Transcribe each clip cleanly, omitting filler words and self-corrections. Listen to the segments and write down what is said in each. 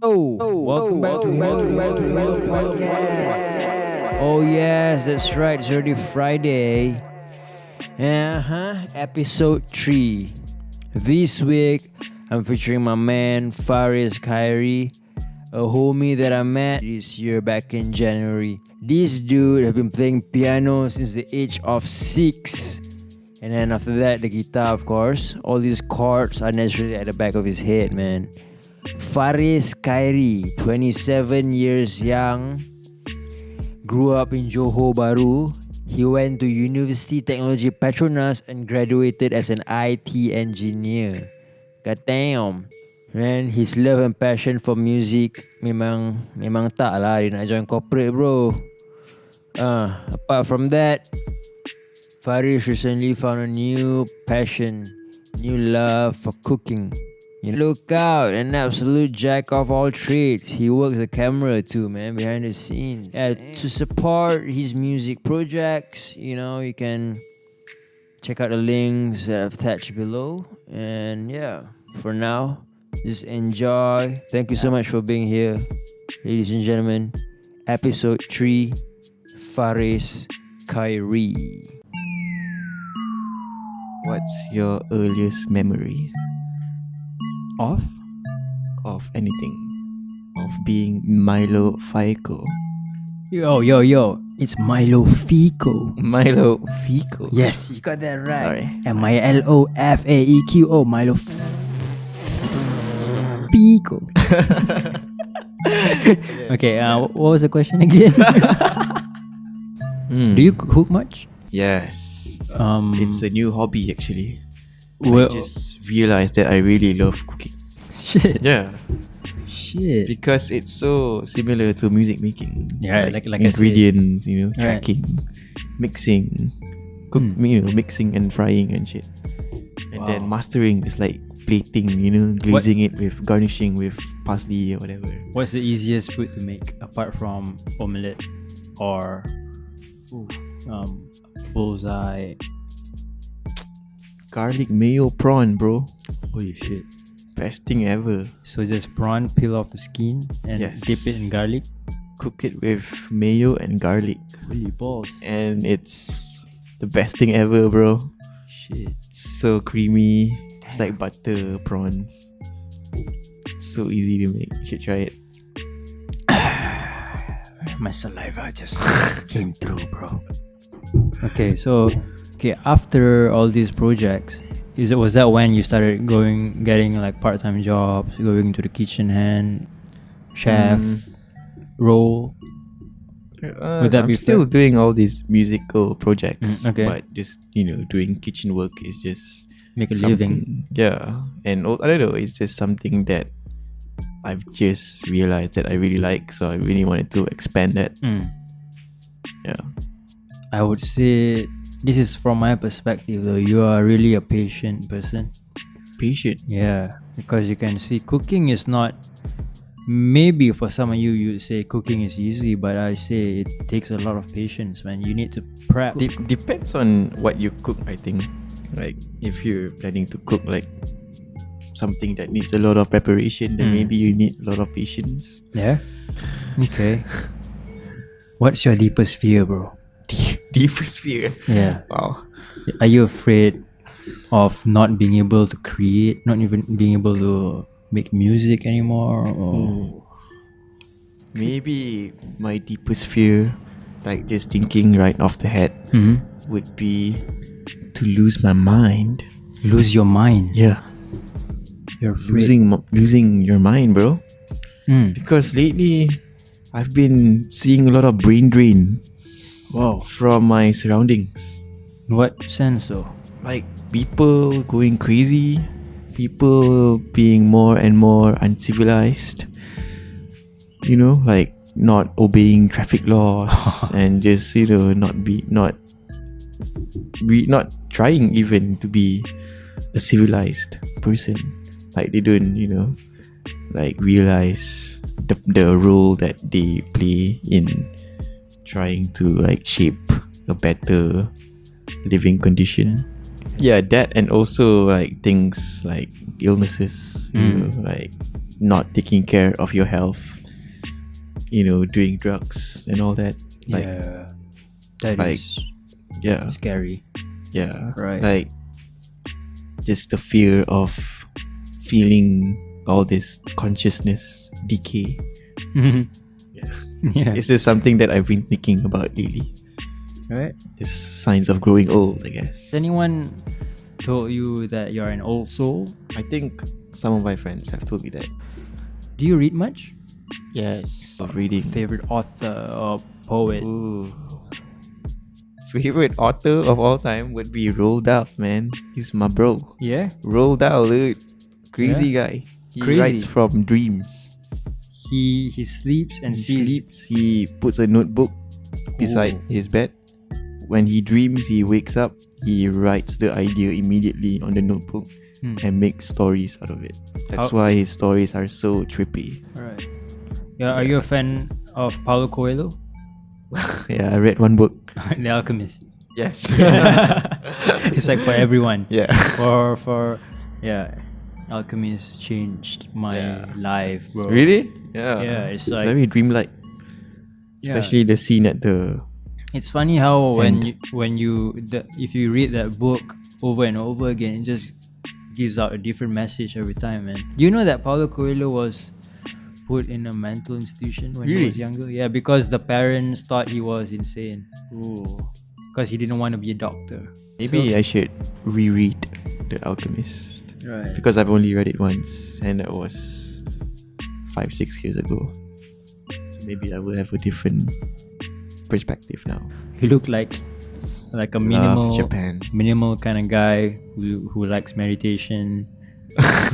Welcome back to Hello Podcast. Oh yes, that's right. It's already Friday. Episode 3. This week, I'm featuring my man Faris Khairi, a homie that I met this year back in January. This dude has been playing piano since the age of 6. And then after that, the guitar, of course. All these chords are naturally at the back of his head, man. Faris Khairi, 27 years young, grew up in Johor Bahru. He went to Universiti Teknologi Petronas and graduated as an IT engineer. God damn. Man, his love and passion for music memang tak lah dia nak join corporate, bro. Apart from that, Faris recently found a new passion, new love for cooking. Look out, an absolute jack of all trades. He works the camera too, man, behind the scenes. To support his music projects, you can check out the links that I've attached below. And yeah, for now, just enjoy. Thank you so much for being here, ladies and gentlemen. Episode 3, Faris Khairi. What's your earliest memory Of anything? Of being Milo Fico? Yo, it's Milo Fico. Milo Fico. Yes, you got that right. Sorry. Milofaeqo. Milo Fico. Okay, what was the question again? Do you cook much? Yes. It's a new hobby actually. I Well, just realized that I really love cooking. shit. Yeah. Shit. Because it's so similar to music making. Yeah, like I said. ingredients, Right. tracking, mixing, mixing and frying and shit. And then Wow. mastering is like plating, glazing it with garnishing with parsley or whatever. What's the easiest food to make apart from omelette or bullseye? Garlic mayo prawn, bro. Holy shit. Best thing ever. So just prawn, peel off the skin and Yes. dip it in garlic. Cook it with mayo and garlic. Holy balls. And it's the best thing ever, bro. Shit. It's so creamy. It's like butter prawns. It's so easy to make. You should try it. My saliva just came through, bro. Okay, after all these projects, was that when you started getting like part-time jobs, going to the kitchen hand, chef role? Would that I'm be still fair? doing all these musical projects, Okay. but just doing kitchen work is just Make a something. living. Yeah, and I don't know. It's just something that I've just realized that I really like, so I really wanted to expand that. Yeah. I would say this is from my perspective though. You are really a patient person. Patient. Yeah, because you can see cooking is not. Maybe for some of you, you'd say cooking is easy, but I say it takes a lot of patience, man. You need to prep. Depends on what you cook, I think. Like if you're planning to cook like something that needs a lot of preparation, then maybe you need a lot of patience. Yeah. Okay. What's your deepest fear, bro? Deepest fear. Yeah. Wow. Are you afraid of not being able to create, not even being able to make music anymore? Or Maybe my deepest fear, like just thinking right off the head, would be to lose my mind. lose your mind? Yeah, You're afraid. losing your mind, bro. Because lately, I've been seeing a lot of brain drain. Wow. From my surroundings. In what sense though? Like people going crazy, people being more and more uncivilized, like not obeying traffic laws and just not trying even to be a civilized person. Like they don't like realize the role that they play in trying to like shape a better living condition. Yeah, that, and also like things like illnesses, like not taking care of your health, doing drugs and all that. Yeah, that like, is Yeah, scary. yeah, Right. like just the fear of feeling all this consciousness decay. Yeah. This is something that I've been thinking about lately. Right. It's signs of growing old, I guess. Has anyone told you that you're an old soul? I think some of my friends have told me that. Do you read much? Yes, of reading. Favorite author or poet? Ooh. Favorite author of all time would be Roald Dahl, man. He's my bro. Yeah. Roald Dahl, dude. Crazy guy. He Crazy. writes from dreams. He sleeps and He sees. sleeps. He puts a notebook beside his bed. When he dreams, he wakes up. He writes the idea immediately on the notebook and makes stories out of it. That's why his stories are so trippy. Right. Yeah. Are you a fan of Paulo Coelho? Yeah, I read one book. The Alchemist. Yes. It's like for everyone. Yeah. For Alchemist changed my life, bro. Really? Yeah. Yeah, it's like very dreamlike. Especially the scene at the. It's funny how if you read that book over and over again, it just gives out a different message every time, man. Do you know that Paulo Coelho was put in a mental institution when he was younger? Yeah, because the parents thought he was insane. Ooh. Because he didn't want to be a doctor. Maybe I should reread The Alchemist. Right. Because I've only read it once, and that was 5-6 years ago. So maybe I will have a different perspective now. He looked like a Love minimal Japan. minimal kind of guy who likes meditation,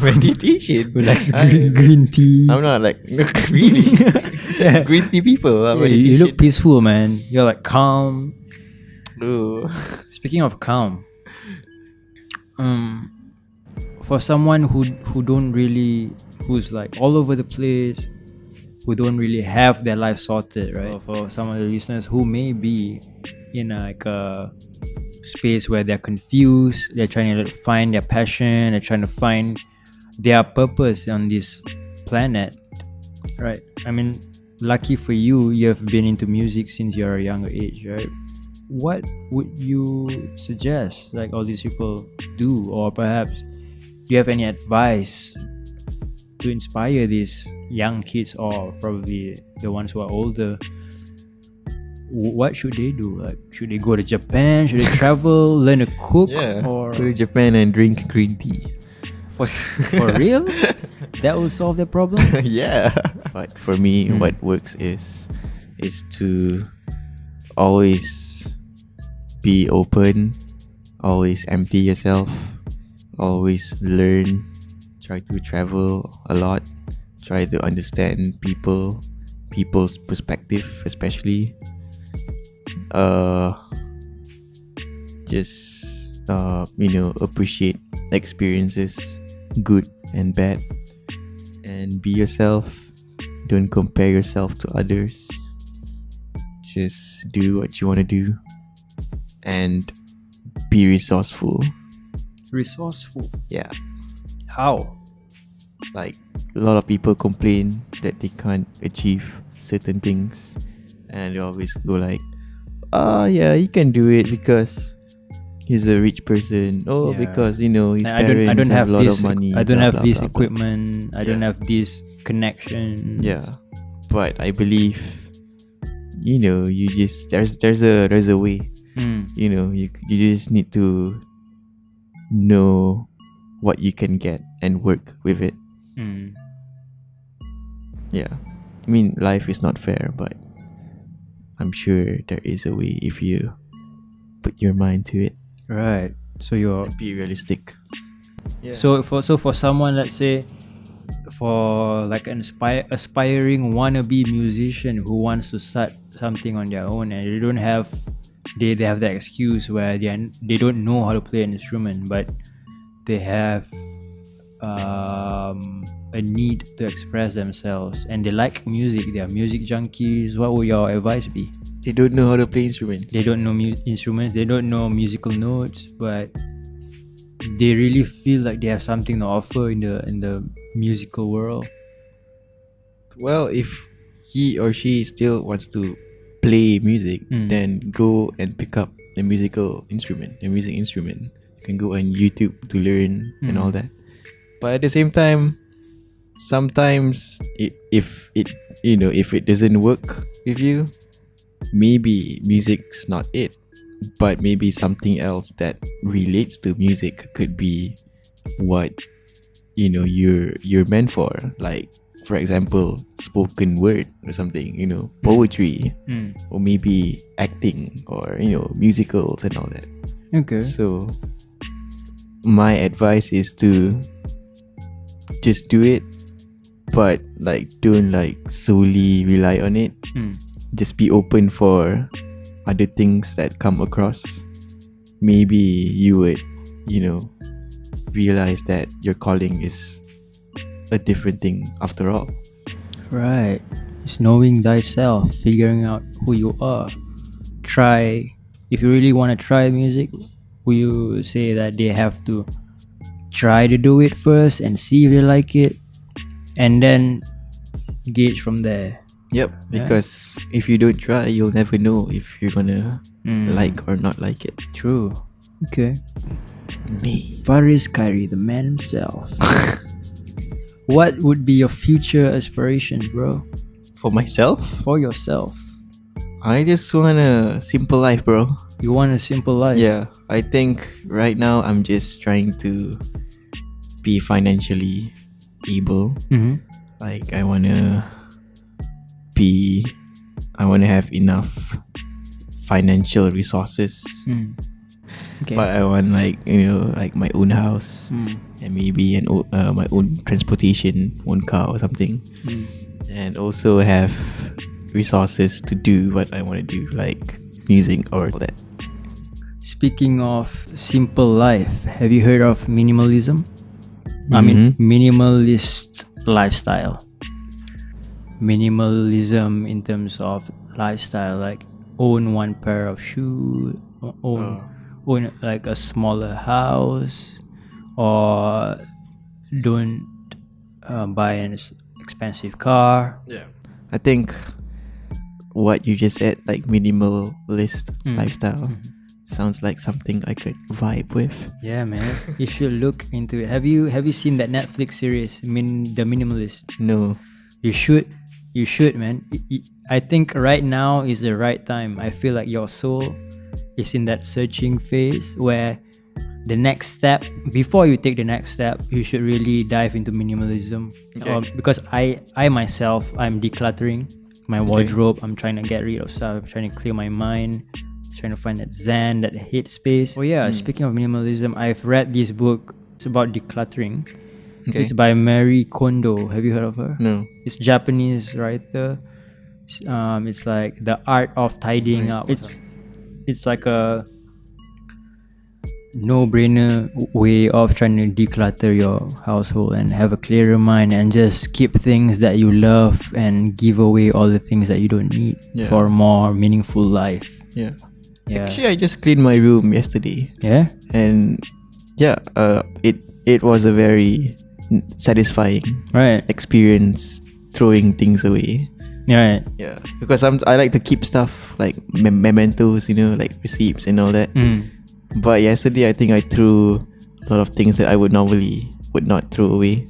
Meditation. who likes green tea. I'm not like really green tea people. Yeah, you look peaceful, man. You're like calm. Ooh. Speaking of calm, for someone who's like all over the place, who don't really have their life sorted, right? For some of the listeners who may be in a space where they're confused, they're trying to find their passion, they're trying to find their purpose on this planet, right? I mean, lucky for you, you have been into music since you're a younger age, right? What would you suggest like all these people do, or perhaps do you have any advice to inspire these young kids, or probably the ones who are older? What should they do? Like, should they go to Japan? Should they travel, learn to cook, or go to Japan and drink green tea? for real? That will solve the problem? Yeah. But for me, what works is to always be open, always empty yourself, always learn, try to travel a lot, try to understand people's perspective, especially just appreciate experiences, good and bad, and be yourself. Don't compare yourself to others. Just do what you want to do and be resourceful. Yeah. How? Like, a lot of people complain that they can't achieve certain things, and they always go like, yeah, he can do it because he's a rich person. Because his parents have a lot of money. I don't blah, have blah, this blah, blah. equipment. I don't have this connection. Yeah, but I believe, you just there's a way. You just need to know what you can get and work with it. Yeah, I mean, life is not fair, but I'm sure there is a way if you put your mind to it. Right. So you're Be realistic. Yeah. so for someone, let's say, for like an aspiring wannabe musician who wants to start something on their own, and they have that excuse where they don't know how to play an instrument, but they have a need to express themselves, and they like music, they are music junkies. What would your advice be? They don't know how to play instruments. They don't know instruments, they don't know musical notes, but they really feel like they have something to offer in the musical world. Well, if he or she still wants to play music, then go and pick up the music instrument. You can go on YouTube to learn and all that. But at the same time, sometimes if it doesn't work with you, maybe music's not it, but maybe something else that relates to music could be what you're meant for. Like, for example, spoken word or something, poetry, or maybe acting, or musicals and all that. Okay. So my advice is to just do it, but like don't like solely rely on it. Just be open for other things that come across. Maybe you would realize that your calling is a different thing after all. Right. It's knowing thyself, figuring out who you are. If you really want to try music, will you say that they have to try to do it first and see if they like it, and then gauge from there? Yep, because if you don't try, you'll never know if you're gonna like or not like it. True. Okay. Me. Faris Khairi, the man himself. What would be your future aspiration, bro? For myself? For yourself. I just want a simple life, bro. You want a simple life? Yeah, I think right now I'm just trying to be financially able. Like I wanna have enough financial resources. Okay. But I want like my own house, and maybe my own transportation, own car or something, and also have resources to do what I want to do, like music or all that. Speaking of simple life, have you heard of minimalism? I mean, minimalist lifestyle. Minimalism in terms of lifestyle, like own one pair of shoes, own like a smaller house, or don't buy an expensive car. Yeah, I think what you just said, like minimalist lifestyle, sounds like something I could vibe with. Yeah, man, you should look into it. Have you seen that Netflix series, The Minimalist? No. You should, man. I think right now is the right time. I feel like your soul is in that searching phase where the next step, before you take the next step, you should really dive into minimalism. Okay. Because I myself, I'm decluttering my wardrobe. I'm trying to get rid of stuff. I'm trying to clear my mind. Trying to find that zen, that headspace. Oh yeah, speaking of minimalism, I've read this book. It's about decluttering. Okay. It's by Marie Kondo. Have you heard of her? No. It's Japanese writer. It's like the art of tidying up. It's like a no-brainer way of trying to declutter your household and have a clearer mind and just keep things that you love and give away all the things that you don't need for a more meaningful life. Yeah. Actually, I just cleaned my room yesterday. Yeah. And it was a very satisfying experience throwing things away. Right. Yeah. Because I like to keep stuff like mementos, like receipts and all that. But yesterday I think I threw a lot of things that I would normally not throw away.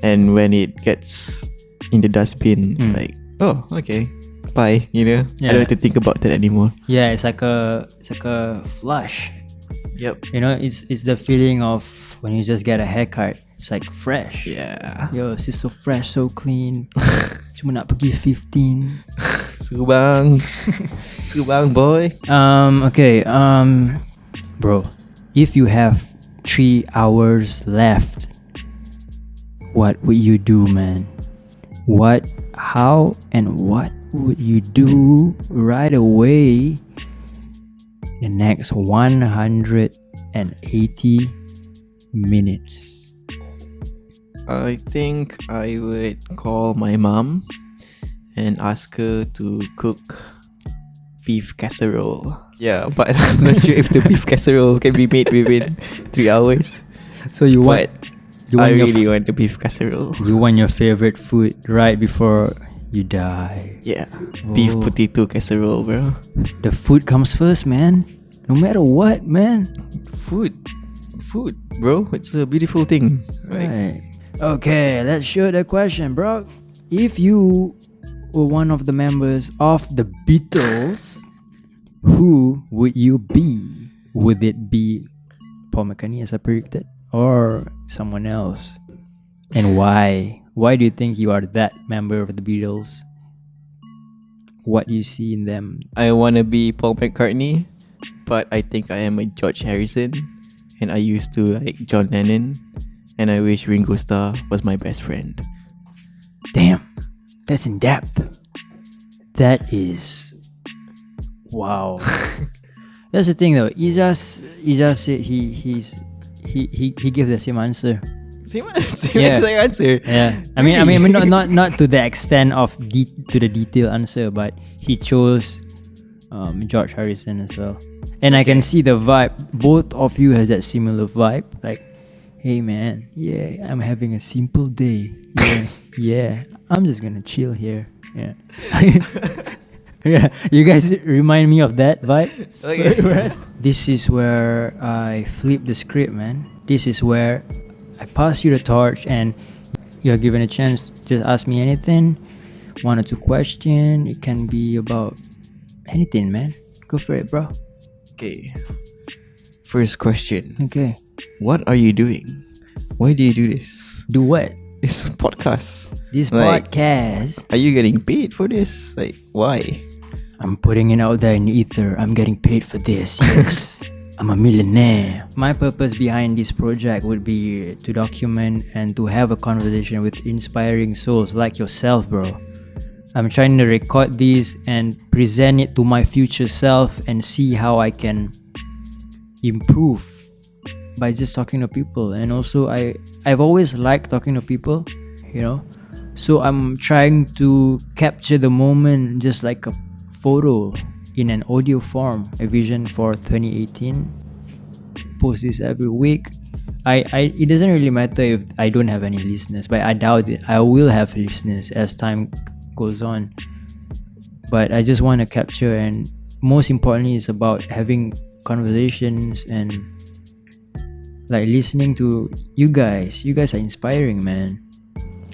And when it gets in the dustbin, it's like, oh, okay. Bye, I don't have to think about that anymore. Yeah, it's like a flush. Yep. It's the feeling of when you just get a haircut. It's like fresh. Yeah. Yo, it's so fresh, so clean. Cuma nak pergi 15. Subang boy. Okay. Bro, if you have 3 hours left, what would you do, man? How and what would you do right away the next 180 minutes? I think I would call my mom and ask her to cook beef casserole. Yeah, but I'm not sure if the beef casserole can be made within 3 hours. So you want I really want the beef casserole. You want your favorite food right before you die. Yeah, beef potato casserole, bro. The food comes first, man. No matter what, man. Food, bro. It's a beautiful thing, Right. Okay, let's shoot the question, bro. If you were one of the members of the Beatles, who would you be? Would it be Paul McCartney as I predicted, or someone else? And why? Why do you think you are that member of the Beatles? What do you see in them? I wanna be Paul McCartney, but I think I am a George Harrison, and I used to like John Lennon, and I wish Ringo Starr was my best friend. Damn, that's in depth. That is, wow. That's the thing though. Ijaz said he gave the same answer. Same answer. Yeah. I mean, not to the extent of to the detailed answer, but he chose George Harrison as well. And I can see the vibe. Both of you has that similar vibe. Like, hey man, yeah, I'm having a simple day. Yeah, I'm just gonna chill here. Yeah. Yeah, you guys remind me of that vibe. Okay. This is where I flip the script, man. This is where I pass you the torch and you're given a chance to just ask me anything. 1 or 2 questions. It can be about anything, man. Go for it, bro. Okay. First question. Okay. What are you doing? Why do you do this? Do what? This podcast. This Like, podcast. Are you getting paid for this? Like, why? I'm putting it out there in the ether. I'm getting paid for this. Yes. I'm a millionaire. My purpose behind this project would be to document and to have a conversation with inspiring souls like yourself, bro. I'm trying to record this and present it to my future self and see how I can improve by just talking to people. And also I've always liked talking to people, you know. So I'm trying to capture the moment just like a photo in an audio form. A vision for 2018. Post this every week. It doesn't really matter if I don't have any listeners, but I doubt it. I will have listeners as time goes on. But I just want to capture, and most importantly, it's about having conversations and like listening to you guys. You guys are inspiring, man.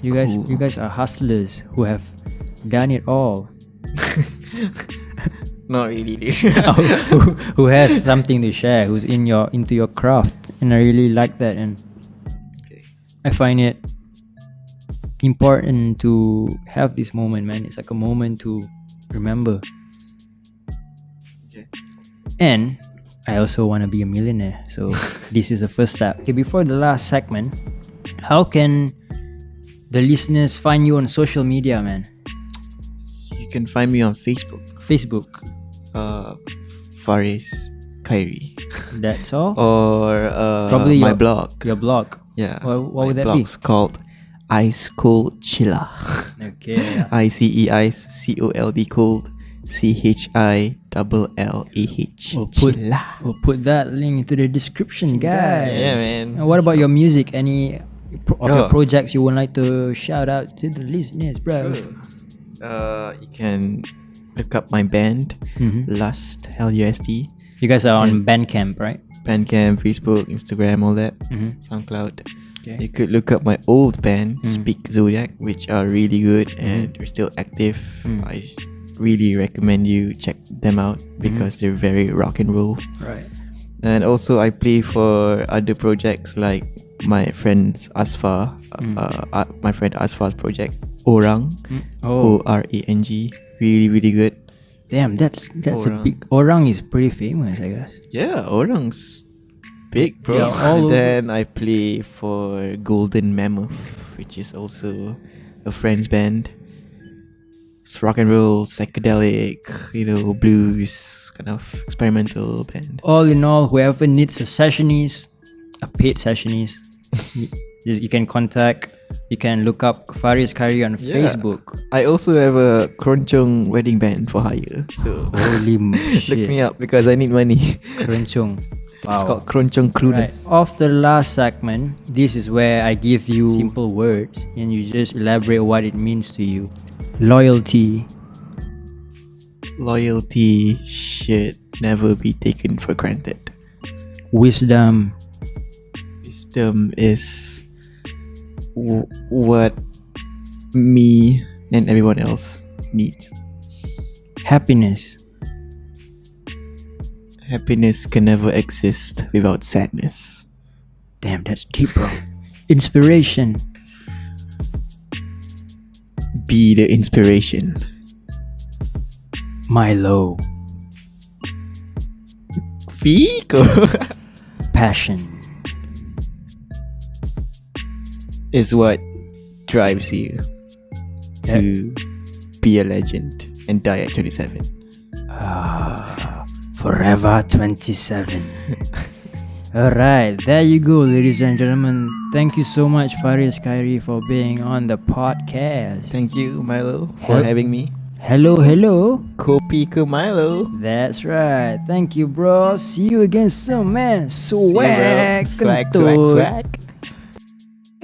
You guys are hustlers who have done it all. Not really, dude. who has something to share, who's into your craft, and I really like that. And I find it important to have this moment, man. It's like a moment to remember. And I also want to be a millionaire, so this is the first step. Okay, before the last segment, how can the listeners find you on social media, man? You can find me on Facebook. Faris Khairi. That's all? Or Probably my blog. Your blog. Yeah. What would that be? My blog's called Ice Cold Chilla. Okay. ICE Ice COLD Cold CHILLAH. We'll put that link into the description, guys. Yeah, man. And what about your music? Any of your projects you would like to shout out to the listeners, bro? You can look up my band, Lust LUST. You guys are on Bandcamp, right? Bandcamp, Facebook, Instagram, all that. SoundCloud. Okay. You could look up my old band, Speakzodiac, which are really good and they're still active. I really recommend you check them out because they're very rock and roll. Right. And also I play for other projects like my friend's Asfar, my friend Asfar's project, Orang, ORANG. Really, really good. Damn, that's Orang. a big. Orang is pretty famous, I guess. Yeah, Orang's big, bro. Yeah, all And over. then I play for Golden Mammoth, which is also a friend's band. It's rock and roll, psychedelic, blues, kind of experimental band. All in all, whoever needs a sessionist, a paid sessionist, you can contact. You can look up Faris Khairi on Facebook. I also have a Keroncong wedding band for hire. So Holy shit. look me up because I need money. Keroncong. It's called Kroncong Crudeness. Of the last segment, this is where I give you simple words and you just elaborate what it means to you. Loyalty. Loyalty should never be taken for granted. Wisdom. Wisdom is what me and everyone else needs. Happiness. Happiness can never exist without sadness. Damn, that's deep, bro. Inspiration. Be the inspiration. Milo. Fico. Passion. Is what drives you to be a legend and die at 27. Forever 27. Alright, there you go, ladies and gentlemen. Thank you so much, Faris Khairi, for being on the podcast. Thank you, Milo, for having me. Hello. Kopi ke Milo. That's right. Thank you, bro. See you again soon, man. Swag. Swag.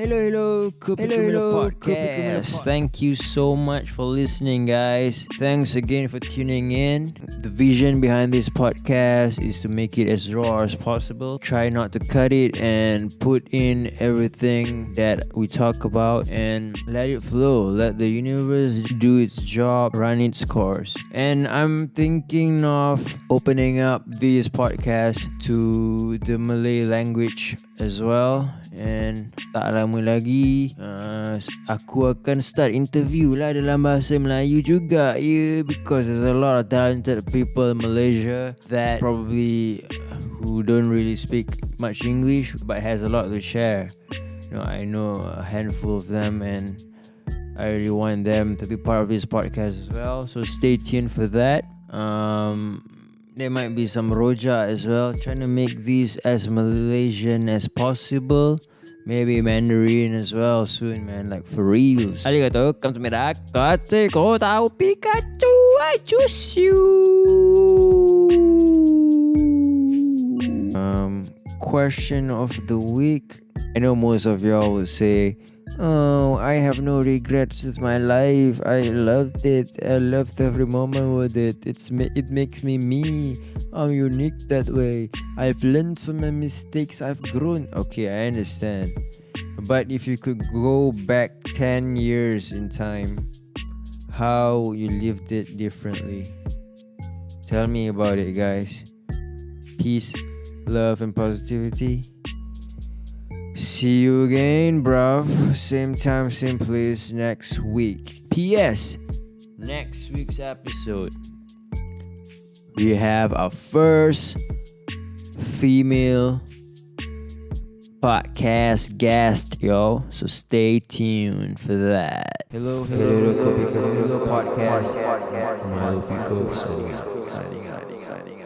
Hello, Kopi Podcast. Thank you so much for listening, guys. Thanks again for tuning in. The vision behind this podcast is to make it as raw as possible. Try not to cut it and put in everything that we talk about and let it flow. Let the universe do its job, run its course. And I'm thinking of opening up this podcast to the Malay language as well. And tak lama lagi aku akan start interview lah dalam bahasa Melayu juga, because there's a lot of talented people in Malaysia that probably who don't really speak much English but has a lot to share. I know a handful of them and I really want them to be part of this podcast as well, so stay tuned for that. There might be some rojak as well, trying to make these as Malaysian as possible. Maybe Mandarin as well soon, man, like for reals. Arigato, kamsahamnida, kau tahu Pikachu, I choose you. Question of the week. I know most of y'all will say, oh, I have no regrets with my life. I loved it. I loved every moment with it. It makes me. I'm unique that way. I've learned from my mistakes. I've grown. Okay, I understand. But if you could go back 10 years in time, how you lived it differently? Tell me about it, guys. Peace, love, and positivity. See you again, bruv. Same time, same place next week. P.S. Next week's episode, we have our first female podcast guest, yo. So stay tuned for that. Hello, Kopi, podcast. Milo Fico signing out.